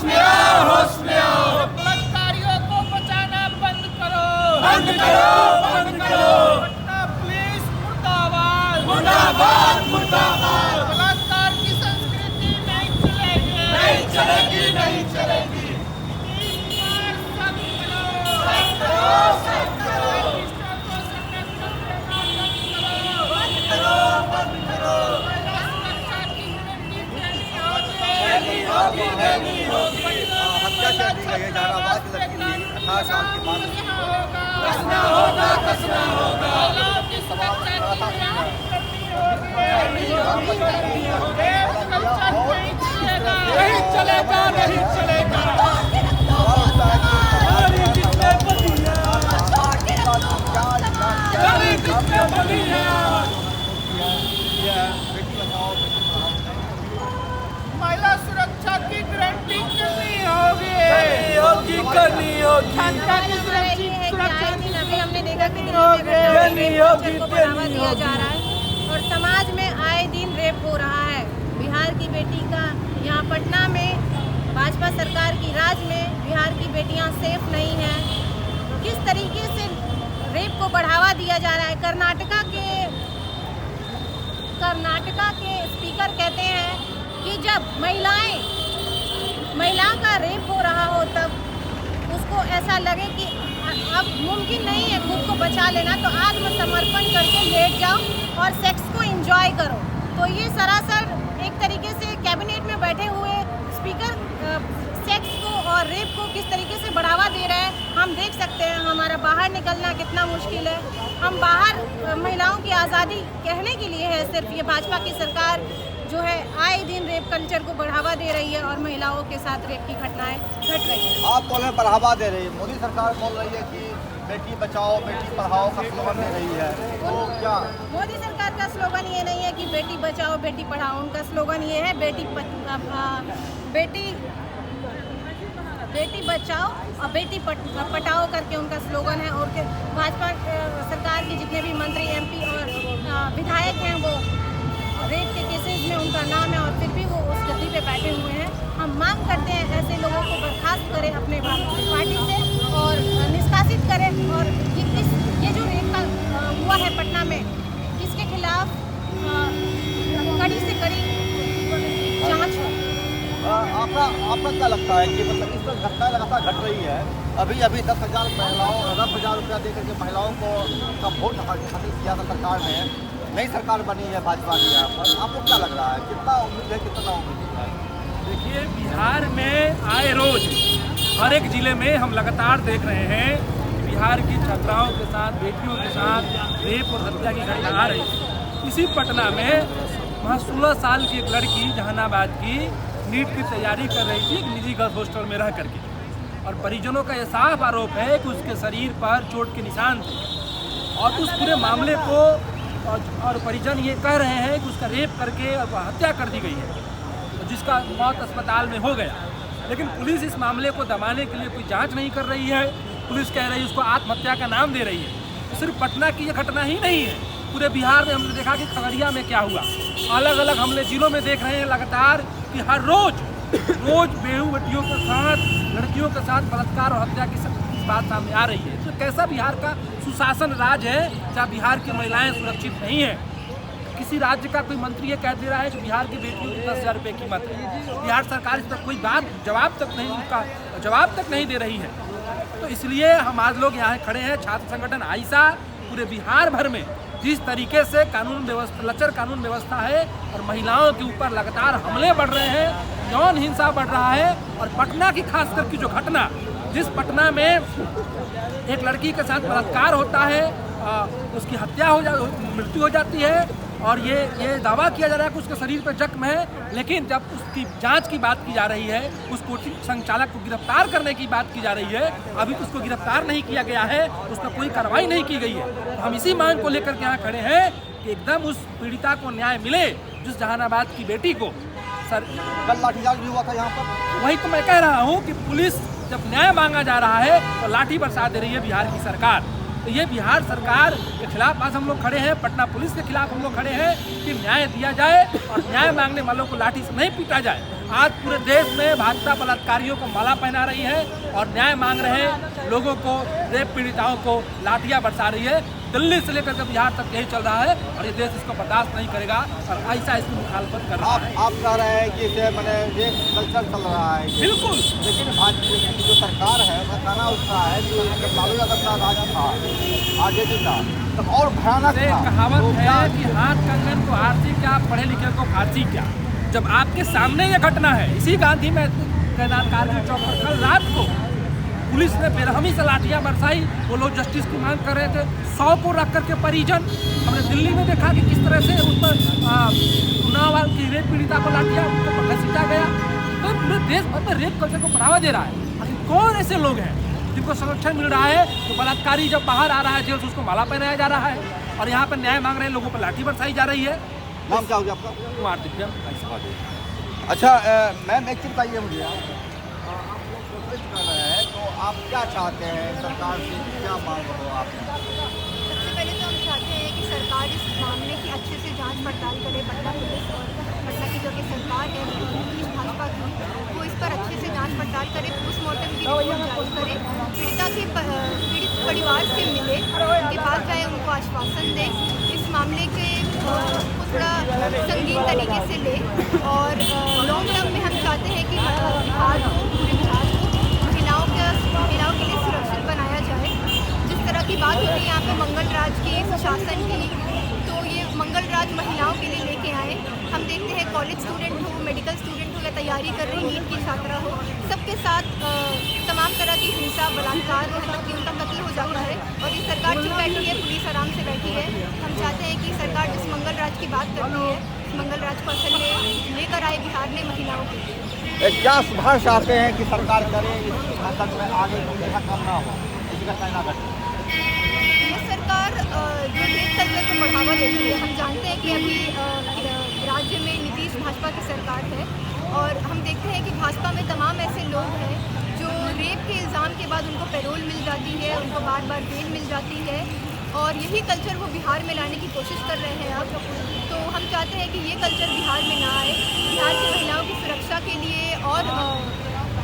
में आओ, होश में आओ। बलात्कारियों को बचाना बंद करो, बंद करो, बंद करो। पटना पुलिस मुर्दाबाद, मुर्दाबाद, मुर्दाबाद। बलात्कार की संस्कृति नहीं चलेगी, नहीं चलेगी, नहीं चलेगी। इस बार सब करो, सब करो, सब करो। रजिस्टर को संरक्षण देना बंद करो, बंद करो, बंद करो। महिला सुरक्षा की गारंटी देनी होगी, देनी होगी, देनी होगी। हत्या कर दी गई है जहानाबाद की लड़की की 18 साल की मां कसना होगा, कसना होगा। महिलाओं की सुरक्षा की गारंटी करनी होगी, रेप कल्चर नहीं चलेगा, नहीं चलेगा, नहीं चलेगा। हमारी जितने बली हैं, हमारी जितने बली हैं। महिला सुरक्षा की गारंटी करनी होगी, करनी होगी, करनी होगी। जनता की ये है कि आए दिन अभी हमने देखा कि देनी होगी, को बढ़ावा देनी दिया जा होगी। रहा है और समाज में आए दिन रेप हो रहा है। बिहार की बेटी का यहाँ पटना में भाजपा सरकार की राज में बिहार की बेटियाँ सेफ नहीं हैं। किस तरीके से रेप को बढ़ावा दिया जा रहा है। कर्नाटका के स्पीकर कहते हैं कि जब महिला का रेप हो रहा हो तब उसको ऐसा लगे कि अब मुमकिन नहीं है खुद को बचा लेना, तो आत्मसमर्पण करके लेट जाओ और सेक्स को एंजॉय करो। तो ये सरासर एक तरीके से कैबिनेट में बैठे हुए स्पीकर सेक्स को और रेप को किस तरीके से बढ़ावा दे रहे हैं हम देख सकते हैं। हमारा बाहर निकलना कितना मुश्किल है। हम बाहर महिलाओं की आज़ादी कहने के लिए है सिर्फ, ये भाजपा की सरकार जो है आए दिन रेप कल्चर को बढ़ावा दे रही है और महिलाओं के साथ रेप की घटनाएं घट रही हैं। आप बोल रहे हैं बढ़ावा दे रही है, मोदी सरकार बोल रही है कि बेटी बचाओ बेटी पढ़ाओ का स्लोगन दे रही है, तो क्या मोदी सरकार का स्लोगन ये नहीं है कि बेटी बचाओ बेटी पढ़ाओ। उनका स्लोगन ये है बेटी बचाओ और बेटी पढ़ाओ करके उनका स्लोगन है। और भाजपा सरकार के जितने भी मंत्री एमपी और विधायक हैं वो रेप के केसेस में उनका नाम है और फिर भी वो उस गद्दी पे बैठे हुए हैं। हम मांग करते हैं ऐसे लोगों को बर्खास्त करें अपने पार्टी से और निष्कासित करें। और ये जो रेप का हुआ है पटना में, इसके खिलाफ कड़ी से कड़ी जांच हो। आपका क्या लगता है कि मतलब इस पर घटना लगातार घट रही है। अभी 10,000 महिलाओं 10,000 रुपया दे करके महिलाओं को का वोट हासिल किया था सरकार ने। नई सरकार बनी है भाजपा की, यहाँ पर आपको क्या लग रहा है, कितना उम्मीद है, कितना उम्मीद है? देखिए, बिहार में आए रोज हर एक जिले में हम लगातार देख रहे हैं कि बिहार की छात्राओं के साथ बेटियों के साथ रेप और हत्या की घटना आ रही है। इसी पटना में वहाँ 16 साल की एक लड़की जहानाबाद की नीट की तैयारी कर रही थी एक निजी गर्ल्स हॉस्टल में रह करके, और परिजनों का यह साफ आरोप है कि उसके शरीर पर चोट के निशान थे। और उस पूरे मामले को और परिजन ये कह रहे हैं कि उसका रेप करके और हत्या कर दी गई है, जिसका मौत अस्पताल में हो गया। लेकिन पुलिस इस मामले को दबाने के लिए कोई जांच नहीं कर रही है। पुलिस कह रही है उसको आत्महत्या का नाम दे रही है। तो सिर्फ पटना की ये घटना ही नहीं है, पूरे बिहार में हमने देखा कि खगड़िया में क्या हुआ। अलग अलग हमने जिलों में देख रहे हैं लगातार कि हर रोज बेहू बेटियों के साथ लड़कियों के साथ बलात्कार और हत्या की बात सामने आ रही है। तो कैसा बिहार का सुशासन राज है जहाँ बिहार की महिलाएं सुरक्षित नहीं है। किसी राज्य का कोई मंत्री ये कह दे रहा है कि बिहार की बेटियों की 10,000 रुपये कीमत है। बिहार सरकार इस पर कोई जवाब तक नहीं दे रही है। तो इसलिए हम आज लोग यहाँ खड़े हैं, छात्र संगठन आइसा पूरे बिहार भर में जिस तरीके से कानून व्यवस्था लचर कानून व्यवस्था है और महिलाओं के ऊपर लगातार हमले बढ़ रहे हैं, यौन हिंसा बढ़ रहा है। और पटना की खासकर की जो घटना, जिस पटना में एक लड़की के साथ बलात्कार होता है, उसकी मृत्यु हो जाती है और ये दावा किया जा रहा है कि उसके शरीर पर जख्म है, लेकिन जब उसकी जांच की बात की जा रही है, उस कोचिंग संचालक को गिरफ्तार करने की बात की जा रही है, अभी उसको गिरफ्तार नहीं किया गया है, उस पर कोई कार्रवाई नहीं की गई है। तो हम इसी मांग को लेकर के यहाँ खड़े हैं कि एकदम उस पीड़िता को न्याय मिले, जिस जहानाबाद की बेटी को कल लाठीचार्ज भी हुआ था यहाँ पर। वही तो मैं कह रहा हूँ कि पुलिस जब न्याय मांगा जा रहा है तो लाठी बरसा दे रही है बिहार की सरकार। तो ये बिहार सरकार के खिलाफ आज हम लोग खड़े हैं, पटना पुलिस के खिलाफ हम लोग खड़े हैं कि न्याय दिया जाए और न्याय मांगने वालों को लाठी से नहीं पीटा जाए। आज पूरे देश में भाजपा बलात्कारियों को माला पहना रही है और न्याय मांग रहे हैं लोगों को, रेप पीड़िताओं को लाठियां बरसा रही है। दिल्ली से लेकर के बिहार तक यही चल रहा है और ये देश इसको बर्दाश्त नहीं करेगा और ऐसा इसकी मुखालफत कर रहा है। आप कह रहे हैं कि इसे मैंने ये कल्चर चल रहा है, बिल्कुल, लेकिन भाजपा की जो सरकार है उसका कहना उसका है कि जब लालू यादव का राज था, आरजेडी का, तब और भयानक था। कहावत है कि हाथ कंगन को आरती क्या, पढ़े लिखे को फांसी क्या। जब आपके सामने ये घटना है, इसी गांधी मैदान कारगिल चौक पर कल रात को पुलिस ने बेरहमी से लाठियां बरसाई, वो लोग जस्टिस की मांग कर रहे थे, 100 को रख करके परिजन। हमने दिल्ली में देखा कि किस तरह से उस पर उन्नाव की रेप पीड़िता को लाठियां उनको घसीटा गया। तो पूरे देश भर में रेप कल्चर को बढ़ावा दे रहा है। आखिर कौन ऐसे लोग हैं जिनको संरक्षण मिल रहा है? तो बलात्कारी जब बाहर आ रहा है जेल से उसको माला पहनाया जा रहा है और यहाँ पर न्याय मांग रहे लोगों पर लाठी बरसाई जा रही है। नाम क्या हो गया आपका? कुमार दिव्यम। अच्छा मैम, एक चीज़ बताइए मुझे, आप प्रोटेस्ट कर रहे हैं तो आप क्या चाहते हैं सरकार से, क्या मांग हो आप? सबसे पहले तो हम चाहते हैं कि सरकार इस मामले की अच्छे से जांच पड़ताल करे। पटना पुलिस और पटना की जो कि सरकार है पुलिस भाजपा की, वो इस पर अच्छे से जांच पड़ताल करे, पोस्टमार्टम की रिपोर्ट जारी करे, पीड़ित परिवार से मिले, उनके पास जाए, उनको आश्वासन दे, इस मामले के को थोड़ा संगीन तरीके से ले और लॉन्ग टर्म में हम चाहते हैं कि बिहार को, पूरे बिहार को महिलाओं के लिए सुरक्षित बनाया जाए। जिस तरह की बात हो रही है यहाँ पे मंगल राज की, सुशासन की, तो ये मंगल राज महिलाओं के लिए लेके आए। हम देखते हैं कॉलेज स्टूडेंट हो, मेडिकल स्टूडेंट हो या तैयारी कर रही नीट की छात्रा हो, सबके साथ तमाम तरह की हिंसा, बलात्कार, यहाँ तक कि उनका कत्ल हो जाता है और ये सरकार चुप बैठी है, पुलिस आराम से बैठी है। हम चाहते हैं कि सरकार जिस मंगल राज की बात कर रही है, मंगल राज को असल में लेकर आए बिहार में महिलाओं के लिए। क्या सुधार चाहते हैं कि सरकार करे इस हद में आगे ऐसा करना हो, इसका कहना घटे? ये सरकार जो रेप कल्चर को बढ़ावा देती है, हम जानते हैं कि अभी राज्य में नीतीश भाजपा की सरकार है और हम देखते हैं कि भाजपा में तमाम ऐसे लोग हैं जो रेप के इल्ज़ाम के बाद उनको पैरोल मिल जाती है, उनको बार बार बेल मिल जाती है और यही कल्चर वो बिहार में लाने की कोशिश कर रहे हैं अब। तो हम चाहते हैं कि ये कल्चर बिहार में ना आए। बिहार की महिलाओं की सुरक्षा के लिए और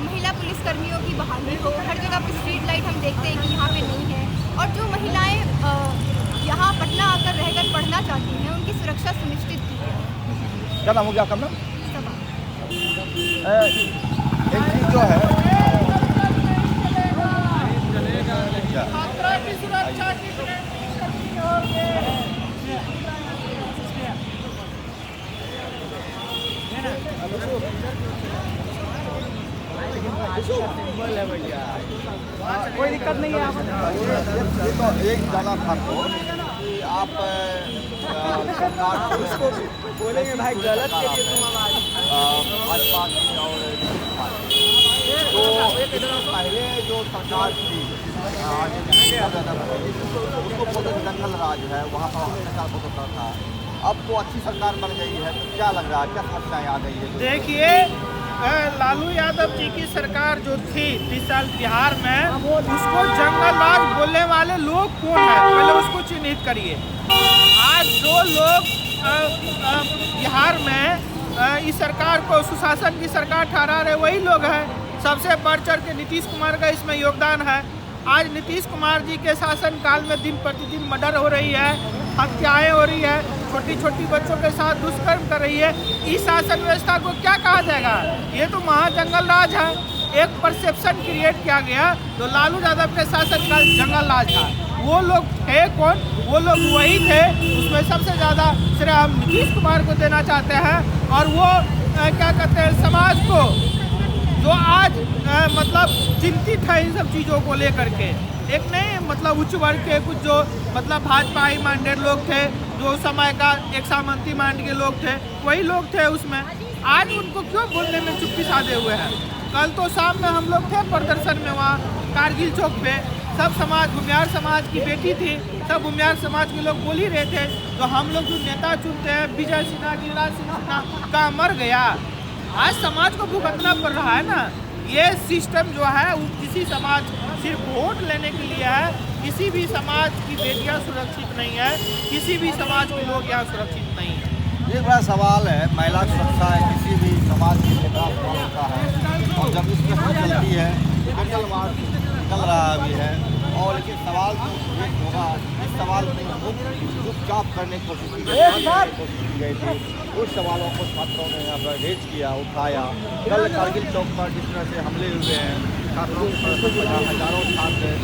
महिला पुलिसकर्मियों की बहाली हो। हर जगह पर स्ट्रीट लाइट हम देखते हैं कि यहाँ पे नहीं है और जो महिलाएं यहाँ पटना आकर रहकर पढ़ना चाहती हैं उनकी सुरक्षा सुनिश्चित की जाए। क्या नाम हो गया आपका? नाम एक चीज़ जो है छात्रा की सुरक्षा की कोई दिक्कत नहीं है। ये तो एक जाना था तो कि आप सरकार उसको बोलेंगे भाई गलत के तुम भाजपा की और तो पहले जो सरकार थी उसको बोलते जंगल राज है, वहाँ पर अत्याचार बहुत होता था। अब तो अच्छी सरकार बन गई है, तो क्या लग रहा है, क्या समस्याएं आ गई है? देखिए, लालू यादव जी की सरकार जो थी 30 साल बिहार में, उसको जंगल राज बोलने वाले लोग कौन है, पहले उसको चिन्हित करिए। आज जो लोग बिहार में इस सरकार को सुशासन की सरकार ठहरा रहे वही लोग हैं। सबसे बढ़ चढ़ के नीतीश कुमार का इसमें योगदान है। आज नीतीश कुमार जी के शासनकाल में दिन प्रतिदिन मर्डर हो रही है, हत्याएं हो रही है, छोटी छोटी बच्चों के साथ दुष्कर्म कर रही है। इस शासन व्यवस्था को क्या कहा जाएगा? ये तो महाजंगल राज है। एक परसेप्शन क्रिएट किया गया तो लालू यादव के शासनकाल जंगल राज था। वो लोग थे कौन? वो लोग वही थे। उसमें सबसे ज़्यादा श्रेय हम नीतीश कुमार को देना चाहते हैं और वो क्या कहते हैं, समाज को जो आज मतलब चिंतित है इन सब चीज़ों को लेकर के, एक नहीं मतलब उच्च वर्ग के कुछ जो मतलब भाजपा माइंडेड लोग थे, जो समय का एक सामंती माइंड के लोग थे, वही लोग थे उसमें। आज उनको क्यों बोलने में चुप्पी साधे हुए हैं? कल तो शाम में हम लोग थे प्रदर्शन में वहाँ कारगिल चौक पे, सब समाज, भूमिहार समाज की बेटी थी, सब भूमिहार समाज के लोग बोल ही रहे थे। तो हम लोग जो नेता चुनते हैं, विजय सिन्हा, गिरिराज सिन्हा का मर गया। आज समाज को भुगतना पड़ रहा है ना। ये सिस्टम जो है वो किसी समाज सिर्फ वोट लेने के लिए है। किसी भी समाज की बेटियां सुरक्षित नहीं है, किसी भी समाज के लोग यहाँ सुरक्षित नहीं है। ये बड़ा सवाल है। महिला सुरक्षा है किसी भी समाज के लिए बड़ा सवाल होता है, और जब इस पर चलती है कैंडल मार्च चल रहा अभी है, और लेकिन सवाल तो एक होगा, इस सवाल को चुपचाप करने की कोशिश की गई थी। उस सवालों को छात्रों ने यहाँ पर रेज किया, उठाया। कल कारगिल चौक पर जिस तरह से हमले हुए हैं, छात्रों के हजारों छात्र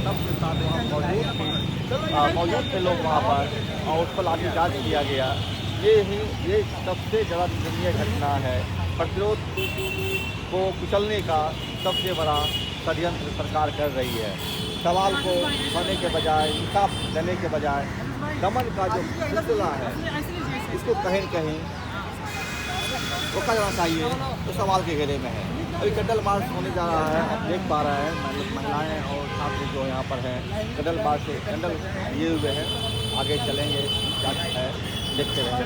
सबके साथ वहाँ मौजूद थे लोग वहाँ पर, और उस पर लाठीचार्ज किया गया। ये सबसे ज़्यादा निंदनीय घटना है। प्रतिरोध को कुचलने का सबसे बड़ा षड्यंत्र सरकार कर रही है। सवाल को उठाने के बजाय, इंसाफ देने के बजाय दमन का जो सिलसिला है इसको कहीं कहीं रोका जाना चाहिए, तो सवाल के घेरे में है। अभी कैंडल मार्च होने जा रहा है, आप देख पा रहे हैं महिलाएं और छात्र जो यहाँ पर हैं कैंडल मार्च से कैंडल लिए हुए हैं। आगे चलेंगे, क्या है देखते रहेंगे।